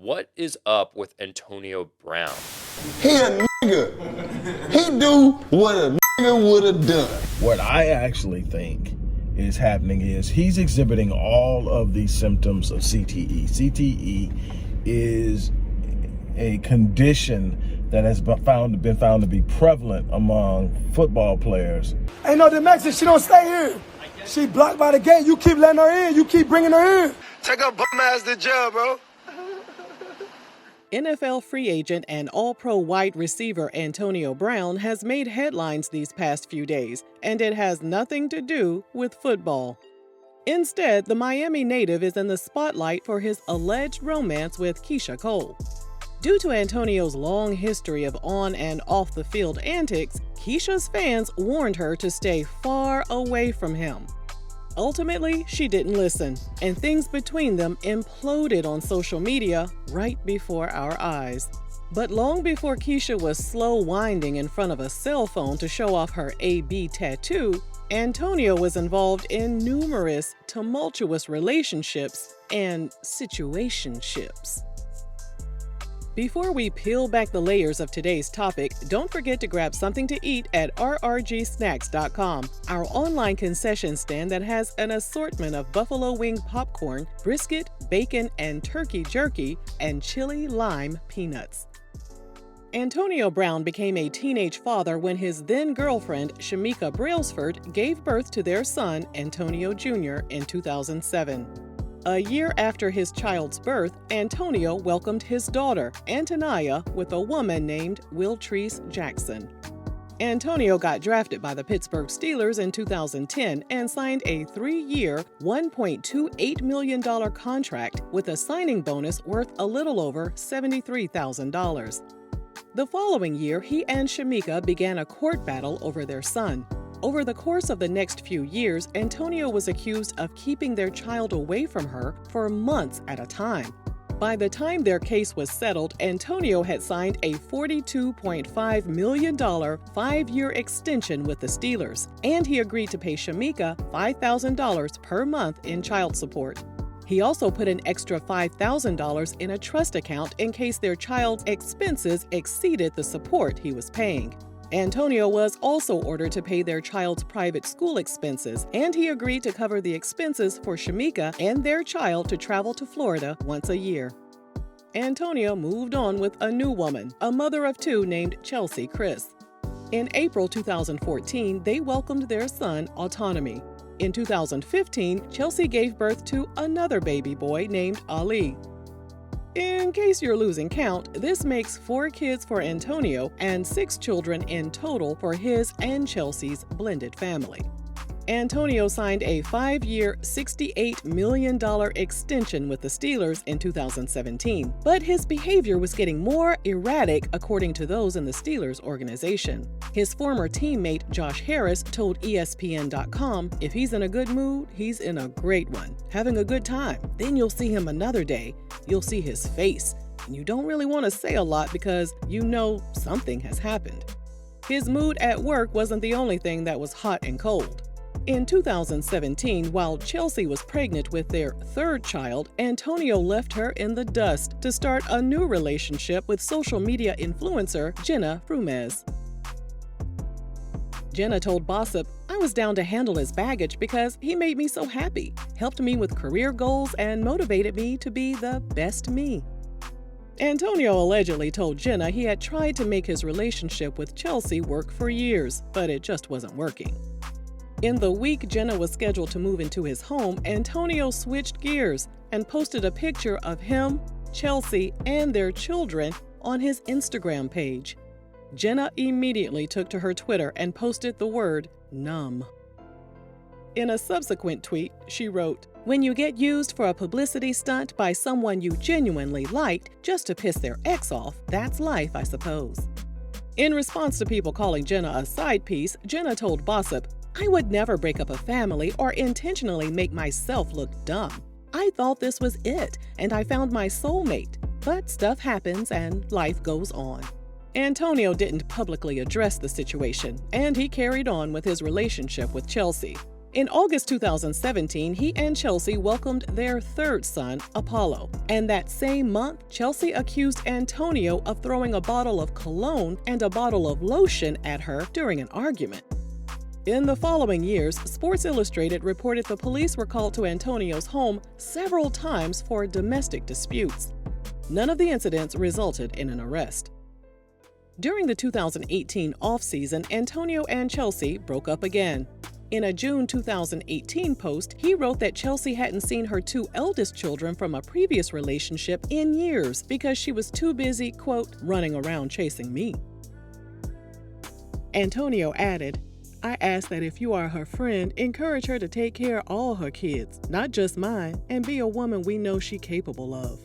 What is up with Antonio Brown? He a nigga. He do what a nigga would have done. What I actually think is happening is he's exhibiting all of the symptoms of CTE. CTE is a condition that has been found to be prevalent among football players. Ain't no Mexican, she don't stay here. She blocked by the gate. You keep letting her in. You keep bringing her in. Take her bum ass to jail, bro. NFL free agent and all-pro wide receiver Antonio Brown has made headlines these past few days, and it has nothing to do with football. Instead, the Miami native is in the spotlight for his alleged romance with Keyshia Cole. Due to Antonio's long history of on- and off-the-field antics, Keyshia's fans warned her to stay far away from him. Ultimately, she didn't listen, and things between them imploded on social media right before our eyes. But long before Keyshia was slow winding in front of a cell phone to show off her AB tattoo, Antonio was involved in numerous tumultuous relationships and situationships. Before we peel back the layers of today's topic, don't forget to grab something to eat at rrgsnacks.com, our online concession stand that has an assortment of buffalo wing popcorn, brisket, bacon, and turkey jerky, and chili lime peanuts. Antonio Brown became a teenage father when his then-girlfriend, Shamika Brailsford, gave birth to their son, Antonio Jr., in 2007. A year after his child's birth, Antonio welcomed his daughter, Antonia, with a woman named Wiltrese Jackson. Antonio got drafted by the Pittsburgh Steelers in 2010 and signed a 3-year, $1.28 million contract with a signing bonus worth a little over $73,000. The following year, he and Shamika began a court battle over their son. Over the course of the next few years, Antonio was accused of keeping their child away from her for months at a time. By the time their case was settled, Antonio had signed a $42.5 million 5-year extension with the Steelers, and he agreed to pay Shamika $5,000 per month in child support. He also put an extra $5,000 in a trust account in case their child's expenses exceeded the support he was paying. Antonio was also ordered to pay their child's private school expenses, and he agreed to cover the expenses for Shamika and their child to travel to Florida once a year. Antonio moved on with a new woman, a mother of 2 named Chelsea Chris. In April 2014, they welcomed their son, Autonomy. In 2015, Chelsea gave birth to another baby boy named Ali. In case you're losing count, this makes 4 kids for Antonio and 6 children in total for his and Chelsea's blended family. Antonio signed a 5-year, $68 million extension with the Steelers in 2017, but his behavior was getting more erratic according to those in the Steelers organization. His former teammate Josh Harris told ESPN.com, "If he's in a good mood, he's in a great one, having a good time. Then you'll see him another day. You'll see his face, and you don't really want to say a lot because you know something has happened." His mood at work wasn't the only thing that was hot and cold. In 2017, while Chelsea was pregnant with their 3rd child, Antonio left her in the dust to start a new relationship with social media influencer Jenna Frumes. Jenna told Gossip, "I was down to handle his baggage because he made me so happy, helped me with career goals, and motivated me to be the best me." Antonio allegedly told Jenna he had tried to make his relationship with Chelsea work for years, but it just wasn't working. In the week Jenna was scheduled to move into his home, Antonio switched gears and posted a picture of him, Chelsea, and their children on his Instagram page. Jenna immediately took to her Twitter and posted the word numb. In a subsequent tweet, she wrote, "When you get used for a publicity stunt by someone you genuinely liked just to piss their ex off, that's life, I suppose." In response to people calling Jenna a side piece, Jenna told Gossip, "I would never break up a family or intentionally make myself look dumb. I thought this was it, and I found my soulmate. But stuff happens and life goes on." Antonio didn't publicly address the situation, and he carried on with his relationship with Chelsea. In August 2017, he and Chelsea welcomed their third son, Apollo. And that same month, Chelsea accused Antonio of throwing a bottle of cologne and a bottle of lotion at her during an argument. In the following years, Sports Illustrated reported the police were called to Antonio's home several times for domestic disputes. None of the incidents resulted in an arrest. During the 2018 offseason, Antonio and Chelsea broke up again. In a June 2018 post, he wrote that Chelsea hadn't seen her two eldest children from a previous relationship in years because she was too busy, quote, running around chasing me. Antonio added, "I ask that if you are her friend, encourage her to take care of all her kids, not just mine, and be a woman we know she's capable of."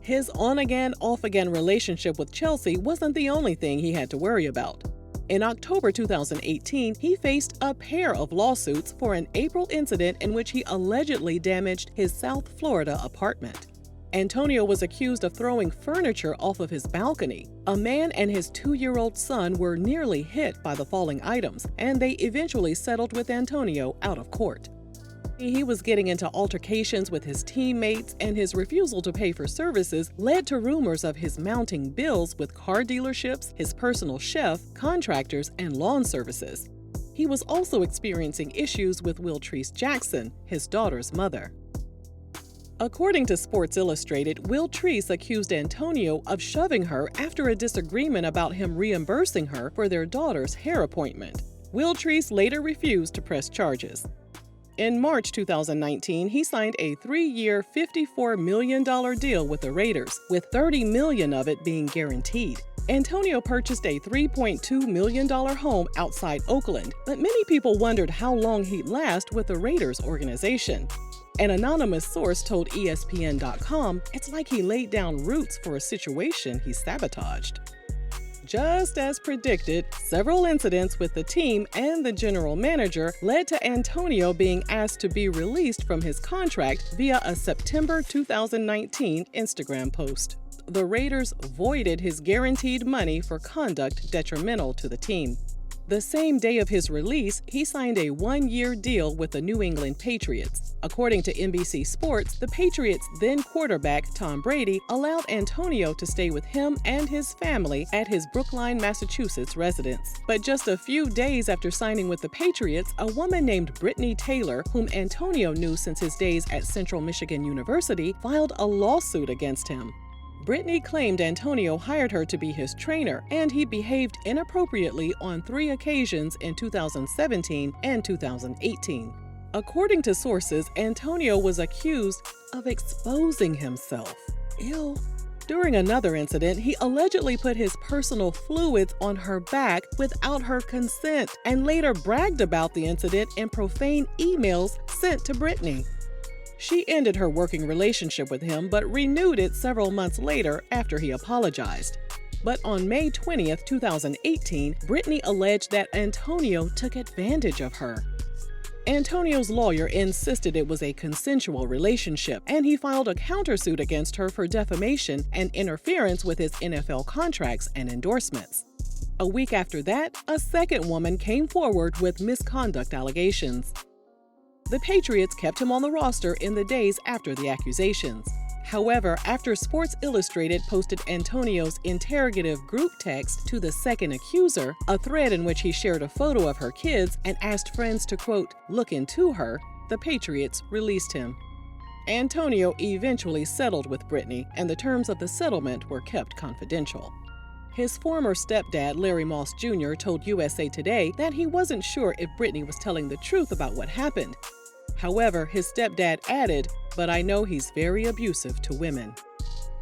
His on-again, off-again relationship with Chelsea wasn't the only thing he had to worry about. In October 2018, he faced a pair of lawsuits for an April incident in which he allegedly damaged his South Florida apartment. Antonio was accused of throwing furniture off of his balcony. A man and his 2-year-old son were nearly hit by the falling items, and they eventually settled with Antonio out of court. He was getting into altercations with his teammates, and his refusal to pay for services led to rumors of his mounting bills with car dealerships, his personal chef, contractors, and lawn services. He was also experiencing issues with Wiltrice Jackson, his daughter's mother. According to Sports Illustrated, Wiltrice accused Antonio of shoving her after a disagreement about him reimbursing her for their daughter's hair appointment. Wiltrice later refused to press charges. In March 2019, he signed a 3-year, $54 million deal with the Raiders, with $30 million of it being guaranteed. Antonio purchased a $3.2 million home outside Oakland, but many people wondered how long he'd last with the Raiders organization. An anonymous source told ESPN.com it's like he laid down roots for a situation he sabotaged. Just as predicted, several incidents with the team and the general manager led to Antonio being asked to be released from his contract via a September 2019 Instagram post. The Raiders voided his guaranteed money for conduct detrimental to the team. The same day of his release, he signed a 1-year deal with the New England Patriots. According to NBC Sports, the Patriots' then quarterback, Tom Brady, allowed Antonio to stay with him and his family at his Brookline, Massachusetts residence. But just a few days after signing with the Patriots, a woman named Brittany Taylor, whom Antonio knew since his days at Central Michigan University, filed a lawsuit against him. Brittany claimed Antonio hired her to be his trainer, and he behaved inappropriately on 3 occasions in 2017 and 2018. According to sources, Antonio was accused of exposing himself. Ew. During another incident, he allegedly put his personal fluids on her back without her consent and later bragged about the incident in profane emails sent to Brittany. She ended her working relationship with him but renewed it several months later after he apologized. But on May 20, 2018, Brittany alleged that Antonio took advantage of her. Antonio's lawyer insisted it was a consensual relationship, and he filed a countersuit against her for defamation and interference with his NFL contracts and endorsements. A week after that, a second woman came forward with misconduct allegations. The Patriots kept him on the roster in the days after the accusations. However, after Sports Illustrated posted Antonio's interrogative group text to the second accuser, a thread in which he shared a photo of her kids and asked friends to, quote, look into her, the Patriots released him. Antonio eventually settled with Brittany, and the terms of the settlement were kept confidential. His former stepdad, Larry Moss Jr., told USA Today that he wasn't sure if Brittany was telling the truth about what happened. However, his stepdad added, but I know he's very abusive to women.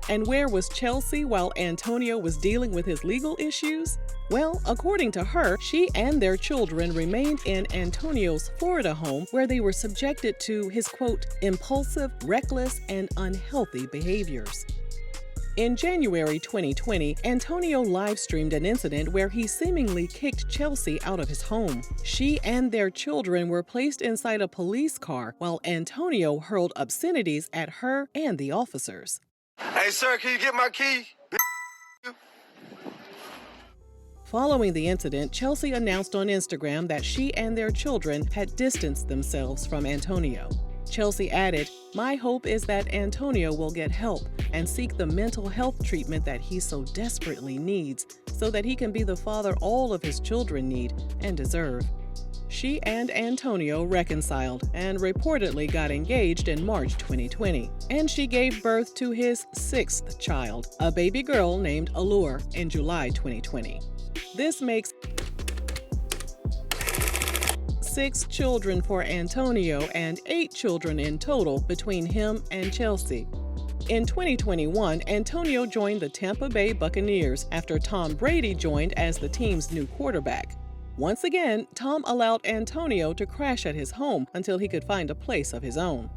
And where was Chelsea while Antonio was dealing with his legal issues? Well, according to her, she and their children remained in Antonio's Florida home where they were subjected to his, quote, impulsive, reckless, and unhealthy behaviors. In January 2020, Antonio live-streamed an incident where he seemingly kicked Chelsea out of his home. She and their children were placed inside a police car while Antonio hurled obscenities at her and the officers. Hey, sir, can you get my key? Following the incident, Chelsea announced on Instagram that she and their children had distanced themselves from Antonio. Chelsea added, "My hope is that Antonio will get help and seek the mental health treatment that he so desperately needs so that he can be the father all of his children need and deserve." She and Antonio reconciled and reportedly got engaged in March 2020, and she gave birth to his 6th child, a baby girl named Allure, in July 2020. This makes 6 children for Antonio and 8 children in total between him and Chelsea. In 2021, Antonio joined the Tampa Bay Buccaneers after Tom Brady joined as the team's new quarterback. Once again, Tom allowed Antonio to crash at his home until he could find a place of his own.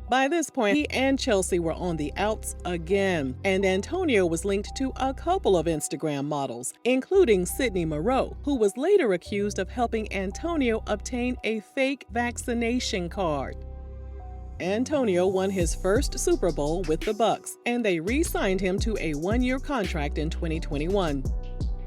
By this point, he and Chelsea were on the outs again, and Antonio was linked to a couple of Instagram models, including Sydney Moreau, who was later accused of helping Antonio obtain a fake vaccination card. Antonio won his first Super Bowl with the Bucs, and they re-signed him to a 1-year contract in 2021.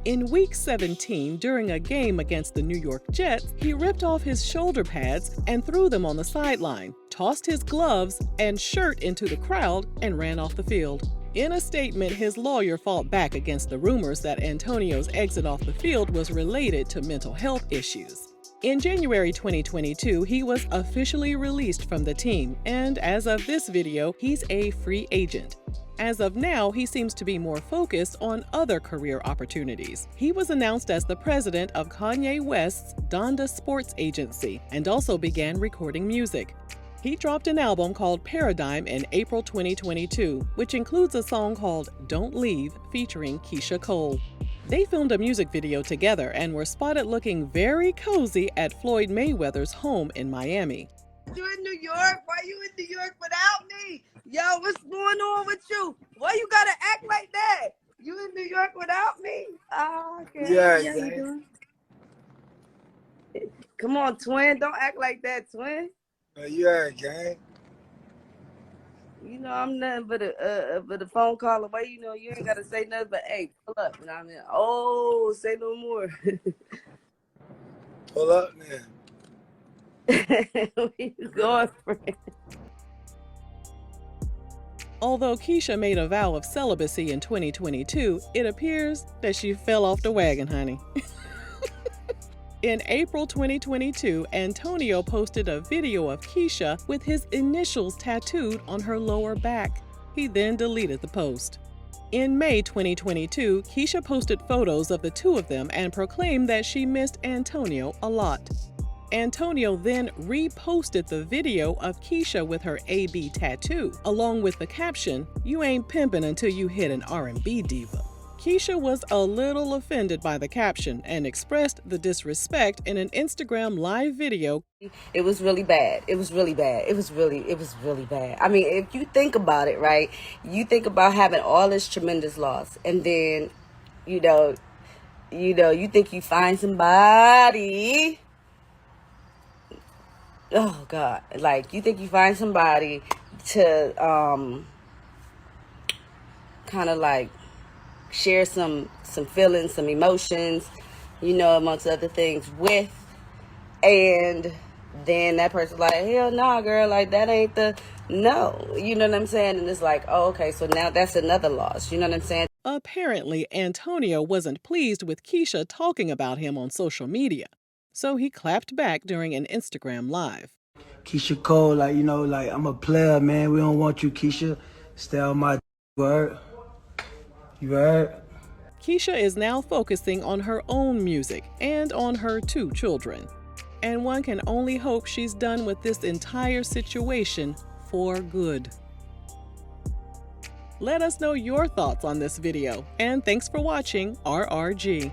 In Week 17, during a game against the New York Jets, he ripped off his shoulder pads and threw them on the sideline, tossed his gloves and shirt into the crowd, and ran off the field. In a statement, his lawyer fought back against the rumors that Antonio's exit off the field was related to mental health issues. In January 2022, he was officially released from the team, and as of this video, he's a free agent. As of now, he seems to be more focused on other career opportunities. He was announced as the president of Kanye West's Donda Sports Agency and also began recording music. He dropped an album called Paradigm in April 2022, which includes a song called Don't Leave featuring Keyshia Cole. They filmed a music video together and were spotted looking very cozy at Floyd Mayweather's home in Miami. You in New York? Why you in New York without me? Yo, what's going on with you? Why you gotta act like that? You in New York without me? Oh, okay. Yeah, You doing? Come on, twin. Don't act like that, twin. Yeah, gang. You know I'm nothing but a phone call away. You know you ain't gotta say nothing but hey, pull up. You know what I mean? Oh, say no more. Pull up, man. Where you going, friend? Although Keyshia made a vow of celibacy in 2022, it appears that she fell off the wagon, honey. In April 2022, Antonio posted a video of Keyshia with his initials tattooed on her lower back. He then deleted the post. In May 2022, Keyshia posted photos of the two of them and proclaimed that she missed Antonio a lot. Antonio then reposted the video of Keyshia with her AB tattoo, along with the caption, "You ain't pimping until you hit an R&B diva." Keyshia was a little offended by the caption and expressed the disrespect in an Instagram live video. It was really bad. It was really bad. It was really bad. I mean, if you think about it, right? You think about having all this tremendous loss, and then, you think you find somebody. Oh God! Like you think you find somebody to kind of like share some feelings, some emotions, amongst other things with, and then that person's like, hell nah, girl, like that ain't no, you know what I'm saying? And it's like, oh, okay, so now that's another loss, you know what I'm saying? Apparently, Antonio wasn't pleased with Keyshia talking about him on social media, so he clapped back during an Instagram live. Keyshia Cole, like, I'm a player, man. We don't want you, Keyshia. Stay on my word. You heard? Keyshia is now focusing on her own music and on her 2 children. And one can only hope she's done with this entire situation for good. Let us know your thoughts on this video, and thanks for watching RRG.